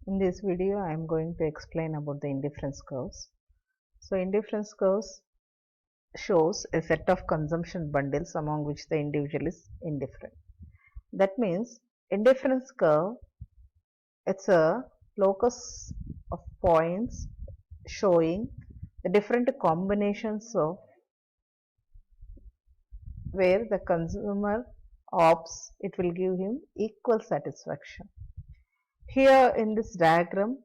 In this video, I am going to explain about the indifference curves. So, indifference curves shows a set of consumption bundles among which the individual is indifferent. That means indifference curve, it's a locus of points showing the different combinations of where the consumer opts, it will give him equal satisfaction. Here in this diagram,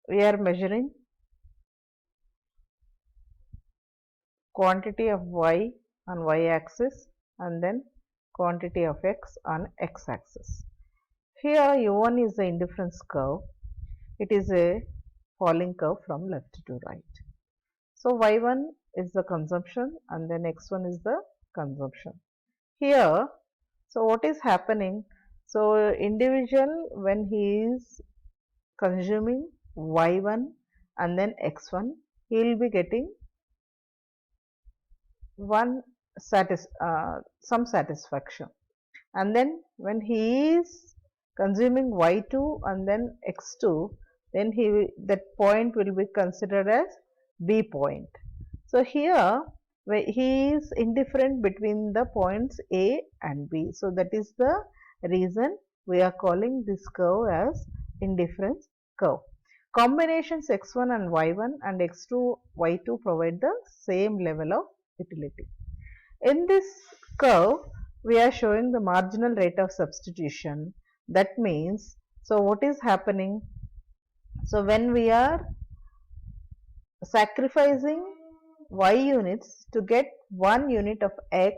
we are measuring quantity of y on y axis and then quantity of x on x axis. Here u1 is the indifference curve. It is a falling curve from left to right. So y1 is the consumption and then x1 is the consumption. Here, so what is happening? So individual, when he is consuming y1 and then x1, he will be getting some satisfaction, and then when he is consuming y2 and then x2, then that point will be considered as B point. So here he is indifferent between the points A and B. So that is the reason we are calling this curve as indifference curve. Combinations x1 and y1 and x2, y2 provide the same level of utility. In this curve, we are showing the marginal rate of substitution. That means, so what is happening? So when we are sacrificing y units to get 1 unit of x,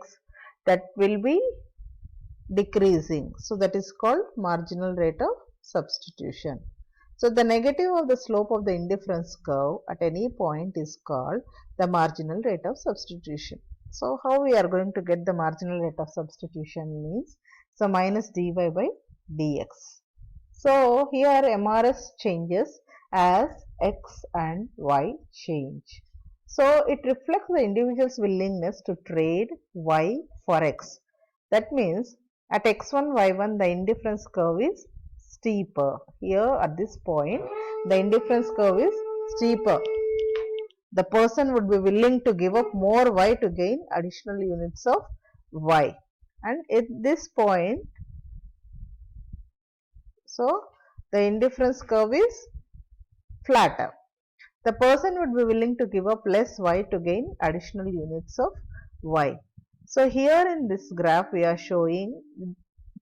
that will be decreasing. So that is called marginal rate of substitution. So the negative of the slope of the indifference curve at any point is called the marginal rate of substitution. So how we are going to get the marginal rate of substitution means, so minus dy by dx. So here MRS changes as x and y change. So it reflects the individual's willingness to trade y for x. That means at x1, y1 the indifference curve is steeper. Here at this point the indifference curve is steeper. The person would be willing to give up more y to gain additional units of y, and at this point, so the indifference curve is flatter. The person would be willing to give up less y to gain additional units of y. So here in this graph we are showing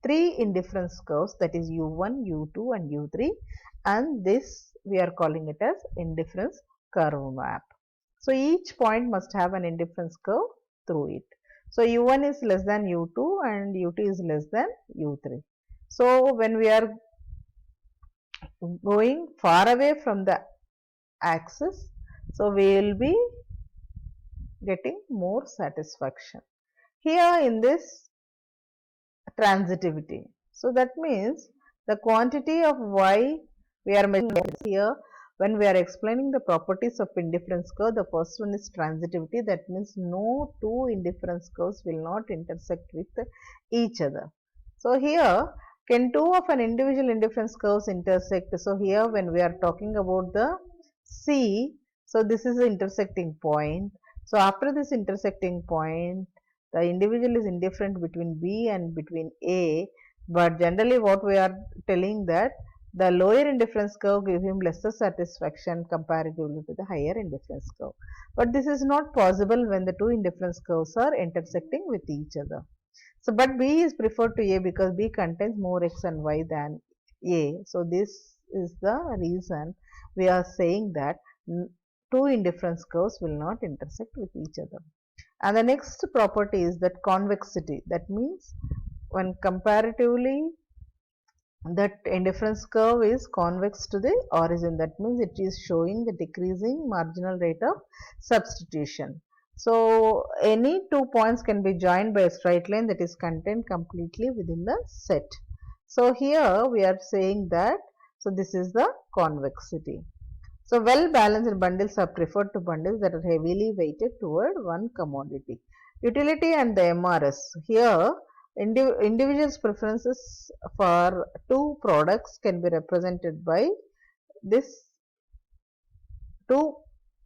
3 indifference curves, that is u1, u2 and u3, and this we are calling it as indifference curve map. So each point must have an indifference curve through it. So u1 is less than u2 and u2 is less than u3. So when we are going far away from the axis, so we will be getting more satisfaction. Here in this transitivity, so that means the quantity of y we are measuring here. When we are explaining the properties of indifference curve, the first one is transitivity. That means no two indifference curves will not intersect with each other. So here, can two of an individual indifference curves intersect? So here when we are talking about the C, so this is the intersecting point. So after this intersecting point, the individual is indifferent between B and between A, but generally what we are telling that the lower indifference curve gives him lesser satisfaction comparatively to the higher indifference curve. But this is not possible when the two indifference curves are intersecting with each other. So, but B is preferred to A because B contains more x and y than A. So, this is the reason we are saying that two indifference curves will not intersect with each other. And the next property is that convexity. That means when comparatively that indifference curve is convex to the origin, that means it is showing the decreasing marginal rate of substitution. So any 2 points can be joined by a straight line that is contained completely within the set. So here we are saying that, so this is the convexity. So well balanced bundles are preferred to bundles that are heavily weighted toward one commodity. Utility and the MRS. Here individual's preferences for two products can be represented by this two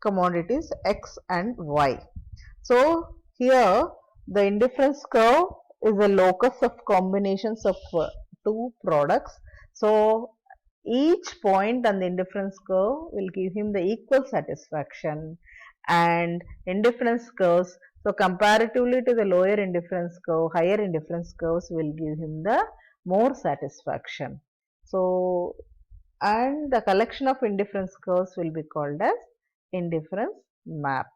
commodities X and Y. So here the indifference curve is a locus of combinations of two products. So each point on the indifference curve will give him the equal satisfaction, and indifference curves, so comparatively to the lower indifference curve, higher indifference curves will give him the more satisfaction. So, and the collection of indifference curves will be called as indifference map.